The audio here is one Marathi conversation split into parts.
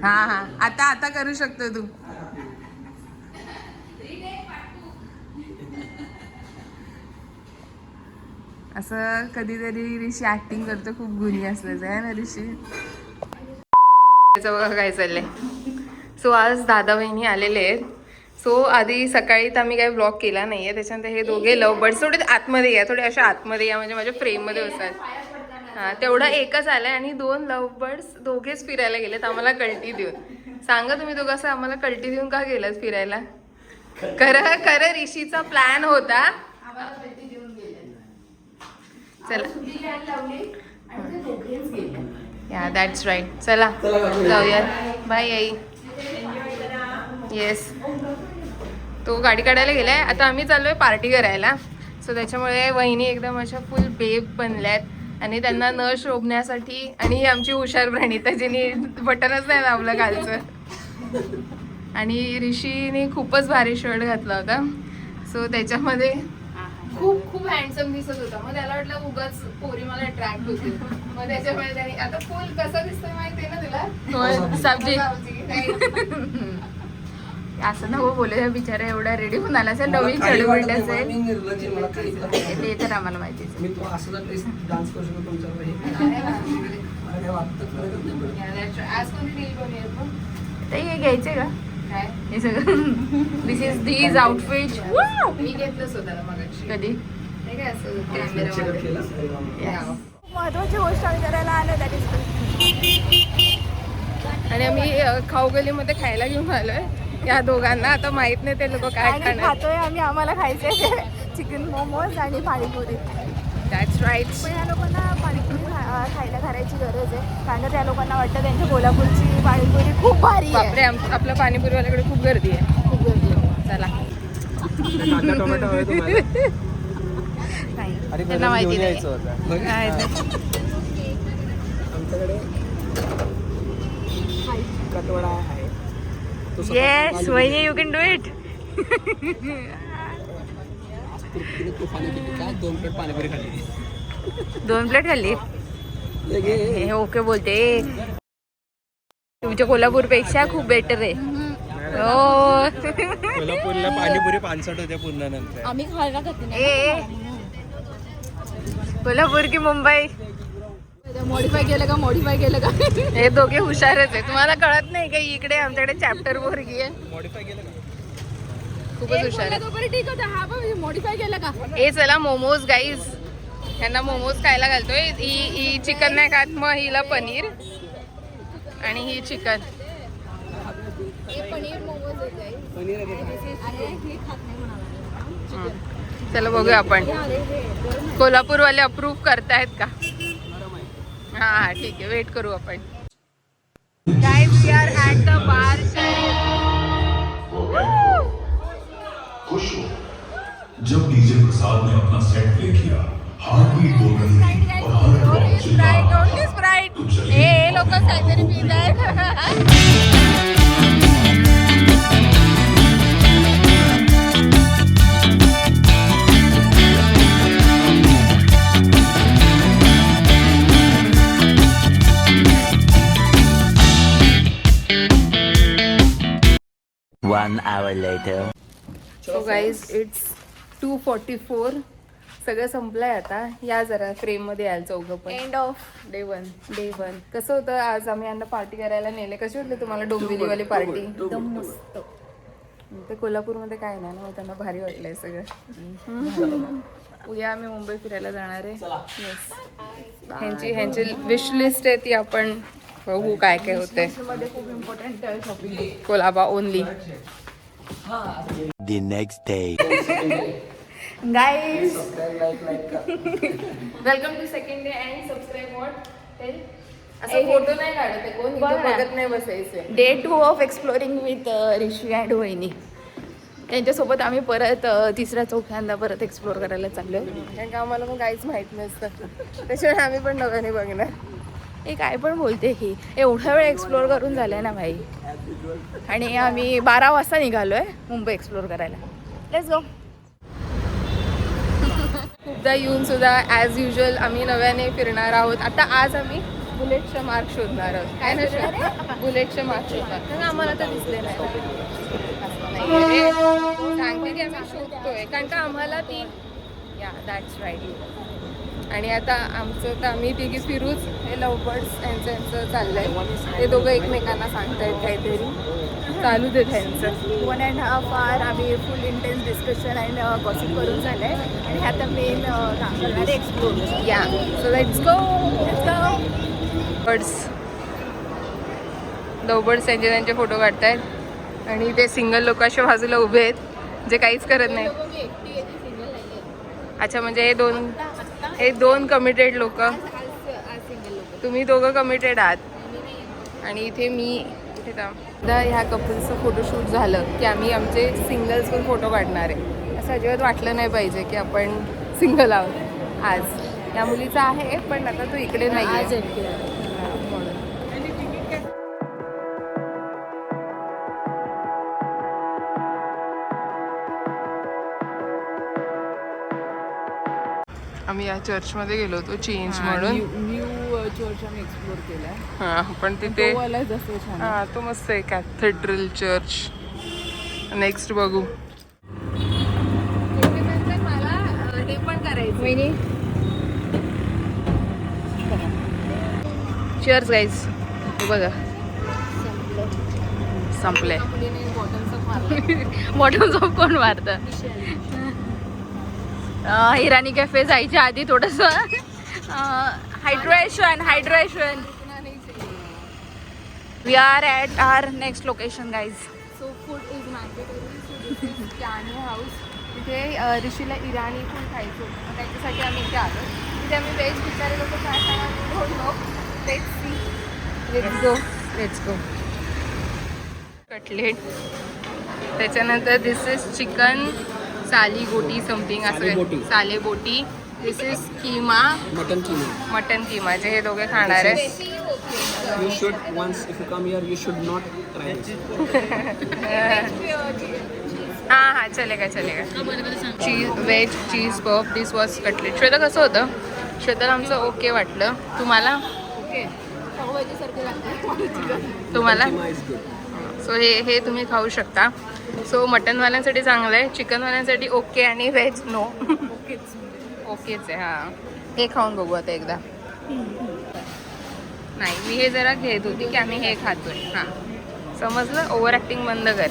हा हा आता आता करू शकतो तू. असं कधीतरी ऋषी ऍक्टिंग करतो, खूप गुणी असल्याचं आहे ना ऋषी. त्याचं बघा काय चाललंय. सो आज दादा वहिनी आलेले आहेत. सो आधी सकाळी तर आम्ही काही ब्लॉग केला नाहीये, त्याच्यानंतर हे दोघे लव बर्ड्स थोडे आतमध्ये या, थोडे अशा आतमध्ये या, म्हणजे माझ्या फ्रेममध्ये बसाल. हा तेवढा एकच आलाय आणि 2 लव बर्ड्स दोघेच फिरायला गेलेत आम्हाला कल्टी देऊन. सांगा तुम्ही दोघं असं आम्हाला कल्टी देऊन का गेलात फिरायला? खरं खरं ऋषीचा प्लॅन होता. चला या दॅट्स राईट. चला जाऊया. बाय आई. येस तो गाडी काढायला गेलाय. आता आम्ही चाललोय पार्टी करायला. सो त्याच्यामुळे वहिनी एकदम अशा फुल बेब बनल्यात आणि त्यांना न शोभण्यासाठी. आणि ही आमची हुशार प्रणिता जिने बटनच नाही लावलं कालचं. आणि ऋषीने खूपच भारी शर्ट घातला होता. सो त्याच्यामध्ये खूप खूप हँडसम दिसत होता. मग त्याला वाटलं उगाच पोरी मला अट्रॅक्ट होतील. मग त्याच्यामुळे त्याने आता फुल कसं दिसतंय माहिती आहे ना तुला? सावजी असं ना हो बोले बिचारा एवढा रेडी होऊन आला असेल. नवीन चढवड असेल ते तर आम्हाला माहितीच. हे घ्यायचंय का हे सगळं? दिस इज दीज आउटफिट. मी घेतलं स्वतःला मगाशी. कधी काय असं महत्वाची गोष्ट आम्ही करायला आलो आणि आम्ही खाऊगलीमध्ये खायला घेऊन आलोय या दोघांना. आता माहित नाही ते लोक काय खातोय आम्ही. आम्हाला खायचंय चिकन मोमोज आणि पाणीपुरी. That's right. पण या लोकांना पाणीपुरी खायला करायची गरज आहे, कारण त्या लोकांना वाटतं त्यांच्या कोल्हापूरची पाणीपुरी खूप भारी आहे. आपल्या पाणीपुरीवाल्याकडे खूप गर्दी आहे, खूप गर्दी आहे. चला त्यांना माहिती नाही. येस वहिनी you can do it. 2 plate खाल्ली. हे ओके बोलते. तुमच्या कोल्हापूरपेक्षा खूप बेटर आहे. हो कोल्हापूरला पाणीपुरी 65 होत्या पूर्णानंतर आम्ही खायला कोल्हापूर की मुंबई मॉडिफाय केलं का? मॉडिफाय केलं का? हे दोघे हुशारच आहे. तुम्हाला कळत नाही का? इकडे आमच्याकडे चॅप्टर पोरगी आहे. मॉडिफाय केलं का? खूपच हुशार आहे. ठीक होता हा पण मॉडिफाय केलं का? हे चला मोमोज गाईज. ह्यांना मोमोज खायला घालतोय. ही चिकन नाही खात, मग हिला पनीर आणि ही चिकन. पनीर मोमोज चला बघूया आपण कोल्हापूरवाले अप्रूव्ह करतायत का? हा ठीक आहे, वेट करू आपण. Guys we are at the bar. खुश हो जब डीजे प्रसाद ने अपना सेट प्ले किया, हार्ट बीट बोल रही थी और हर ड्रॉप चिल्ला रहा था. तो चलिए हे लोक काहीतरी पित आहेत. One hour later. So guys it's 2:44. सगळं संपलंय आता. या जरा फ्रेममध्ये याल चौघं पण. End of day 1. कसं होतं आज आम्ही यांना पार्टी करायला नेले. कशी वाटली तुम्हाला डोंबिवलीवाली पार्टी? एकदम मस्त. ते कोल्हापूरमध्ये काय नाही ना, मग त्यांना भारी वाटलंय सगळं. उद्या आम्ही मुंबई फिरायला जाणार आहे. येस ह्यांची विश लिस्ट आहे ती आपण बघू काय काय होते. खूप important shopping Colaba only. The next day. Guys, welcome to second day and subscribe what? असं फोटो नाही काढत आहे कोण, बघत नाही बसायचं. Day 2 of exploring with Rishi and वहिनी. त्यांच्यासोबत आम्ही परत तिसऱ्या चौथ्यांदा परत एक्सप्लोर करायला चाललोय, कारण का आम्हाला पण काहीच माहित नसतं. त्याच्यामुळे आम्ही पण नव्याने बघणार. हे काय पण बोलते ही, एवढा वेळ एक्सप्लोर करून झालाय ना भाई. आणि आम्ही 12 वाजता निघालोय मुंबई एक्सप्लोर करायला. Let's go. खूपदा येऊन सुद्धा ॲज युजल आम्ही नव्याने फिरणार आहोत. आता आज आम्ही बुलेटचा मार्क शोधणार आहोत. काय ना बुलेटचे मार्क शोधणार, कारण आम्हाला तर दिसले नाही. असं नाही आहे. सांगते की आम्ही शोधतोय, कारण का आम्हाला ती या दॅट्स राईट. आणि आता आमचं तर आम्ही तिघी फिरूच, हे लव बर्ड्स यांचं चाललंय. ते दोघं एकमेकांना सांगतायत काहीतरी, चालू दे त्यांचं. 1.5 hour आम्ही फुल इंटेन्स डिस्कशन अँड गॉसिप करून झालं आहे. आणि ह्या आता मेन काम करणार एक्सप्लोर. या so let's go. Birds love birds त्यांचे फोटो काढतायत आणि ते सिंगल लोक अशा बाजूला उभे आहेत जे काहीच करत नाही. अच्छा, म्हणजे हे दोन कमिटेड लोक. तुम्ही दोघं कमिटेड आहात आणि इथे मी एकदा ह्या कपल्सचं फोटोशूट झालं की आम्ही आमचे सिंगल्स पण फोटो काढणार आहे. असं अजिबात वाटलं नाही पाहिजे की आपण सिंगल आहोत. आज या मुलीचा आहे पण आता तो इकडे नाही आहे. आम्ही या चर्चमध्ये गेलो होतो चेंज म्हणून. न्यू चर्च आम्ही एक्सप्लोर केला आहे. हां, पण तिथे जसं छान. हां, तो मस्त आहे कॅथेड्रल चर्च. नेक्स्ट बघू. मला हे पण करायचं. चर्च गाईज, बघा संपलंय. बॉटम्स ऑफ कोण मारतं. हिराणी कॅफे जायच्या आधी थोडंसं hydration. We are at our next location guys. So food is mandatory. Irani house. तिथे ऋषीला इराणी फूड खायचं होतं, त्याच्यासाठी आम्ही इथे आलो. तिथे आम्ही व्हेज विचारलं होतं काय खाणार. Let's go. कटलेट, त्याच्यानंतर दिस इज चिकन साली गोटी समथिंग असं. साले बोटी. दिस इज कीमा, मटन कीमा, जे हे दोघे खाणार आहे. You should once if you come here you should not try this. हां चलेगा. Cheese veg cheese puff. This was cutlet. Shweta कसं होतं? श्वेताला आमचं ओके वाटलं. तुम्हाला? तुम्हाला? सो हे तुम्ही खाऊ शकता. सो मटनवाल्यांसाठी चांगलं आहे, चिकनवाल्यांसाठी ओके आणि व्हेज नो. ओकेच आहे. हां, हे खाऊन बघू आता एकदा. नाही, मी हे जरा घेत होती की आम्ही हे खातोय. हां, समजलं. ओव्हर ॲक्टिंग बंद कर.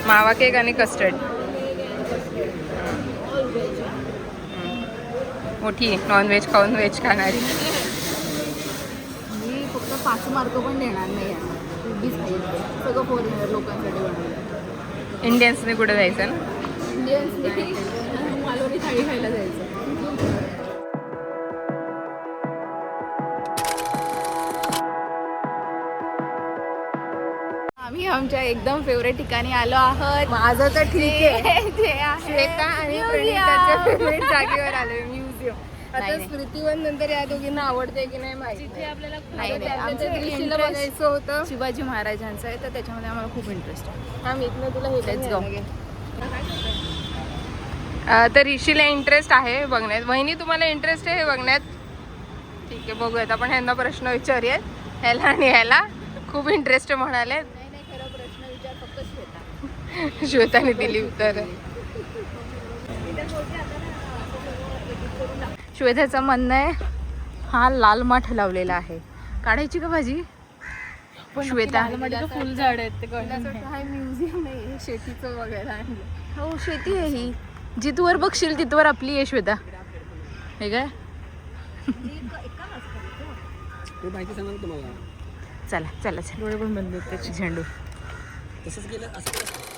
मावा केक आणि कस्टर्ड. मोठी नॉनव्हेज खाऊन व्हेज खाणारी. मी फक्त 5 मार्क पण देणार नाही आहे. सगळं फॉरेनर लोकांसाठी बनवलं. इंडियन्सने कुठे जायचं ना. इंडियन्सने मालवणी थाळी खायला जायचं. आम्ही आमच्या एकदम फेवरेट ठिकाणी आलो आहोत. माझं तर ठीक आहे. जे आहे श्वेता आणि museum. प्रणीताच्या फेवरेट जागेवर आलोय, म्युझियम. आता नाही. स्मृतीवन नंतर या दोघींना आवडते की नाही माहिती. नाही, आमचं दृष्टीला interest बघायचं होतं. शिवाजी महाराजांचं आहे, तर त्याच्यामध्ये आम्हाला खूप इंटरेस्ट आहे. हा, मी इथनं तुला हे Let's go. तर ऋषीला इंटरेस्ट आहे बघण्यात. वहिनी, तुम्हाला इंटरेस्ट आहे हे बघण्यात? ठीक आहे, बघूयात. आपण ह्यांना प्रश्न विचारूयात. ह्याला आणि ह्याला खूप इंटरेस्ट म्हणाले. नाही, खरं प्रश्न विचार फक्त श्वेता. श्वेताने दिली उत्तर. श्वेताचं म्हणणं आहे हा लाल माठ लावलेला आहे, काढायची का भाजी? श्वेता फुल झाड आहेत ते म्युझियम नाही, शेतीचं वगैरे आणलं. हो, शेती आहे ही. जिथवर बघशील तिथवर आपली आहे श्वेता. हे काय? ते माहिती सांगा ना तुम्हाला. चला डोळे पण बंद आहेत त्याची. झेंडू तसंच केलं असं.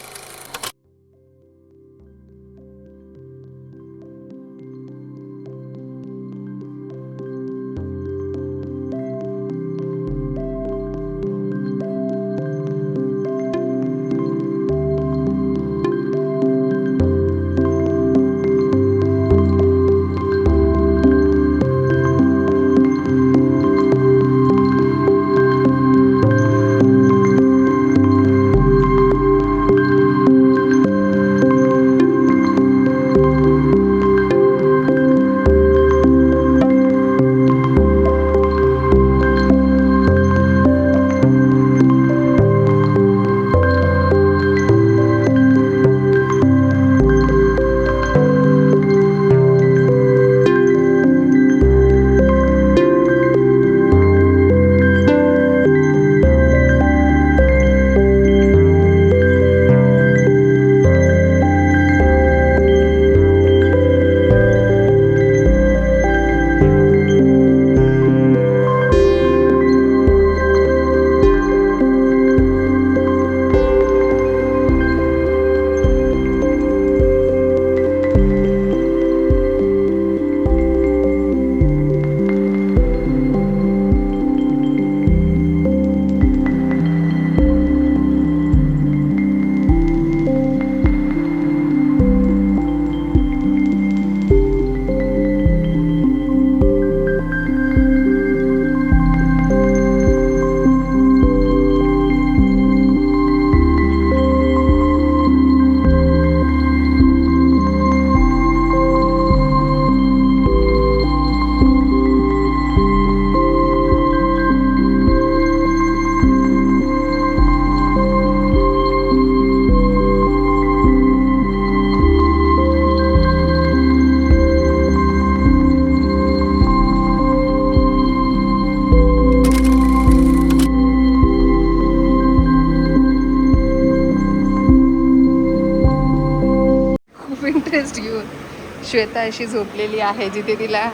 श्वेता अशी झोपलेली आहे जिथे तिला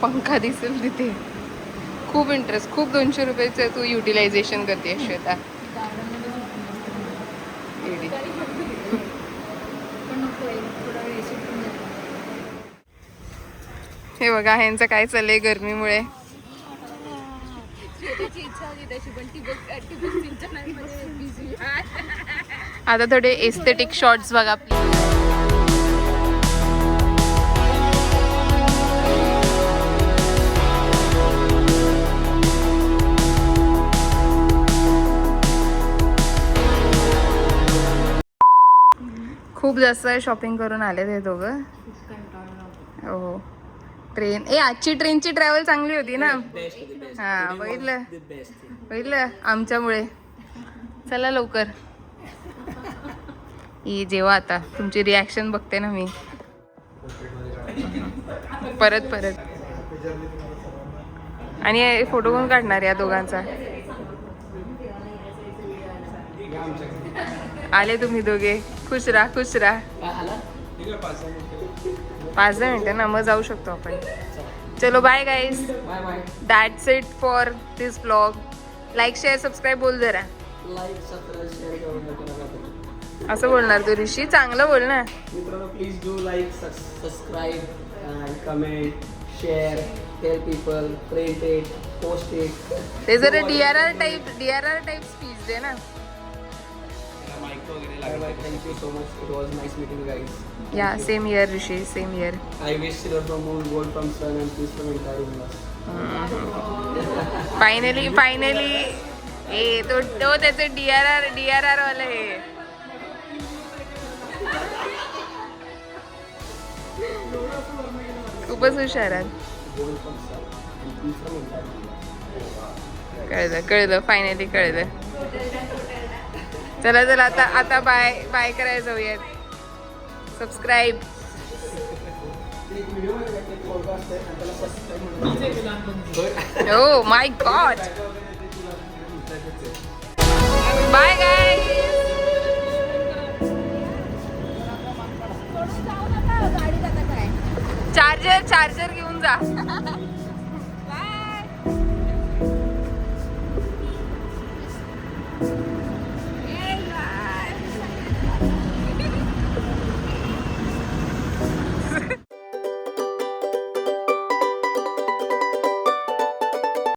पंखा दिसेल तिथे. खूप इंटरेस्ट, खूप 200 रुपयाचं तू युटिलायझेशन करते श्वेता. एडी. हे बघा ह्यांचं काय चाललंय गरमीमुळे. आता थोडे एस्थेटिक शॉट्स बघा प्लीज. खूप जास्त शॉपिंग करून आले ते दोघं. हो ट्रेन आजची ट्रेनची ट्रॅव्हल चांगली होती ना. हा बघितलं बघितलं आमच्यामुळे. चला लवकर जेव्हा आता तुमची रिॲक्शन बघते ना मी. परत परत. आणि फोटो कोण काढणार या दोघांचा. आले तुम्ही दोघे. खुश राहा खुश राहा. 5-10 मिनिटं ना मग जाऊ शकतो आपण. चलो bye guys. That's it for this blog. Like share subscribe बोल जरा. असं बोलणार तू ऋषी. चांगलं बोल ना. मित्रांनो please do like subscribe comment share tell people print it post it. ते जरा DRR टाईप स्पीच दे ना. Thank you so much. It was nice meeting you guys. Yeah, same here Rishi, same here. I wish silver from moon, gold from sun, and peace from entire universe. Finally तो त्याचे DRR वाले हे. खूपच हुशार आहे. Gold from sun and peace from entire universe. कळलं फायनली कळलं. चला आता बाय करायला जाऊयात. Subscribe. Oh my God. Bye guys. Charger घेऊन जा.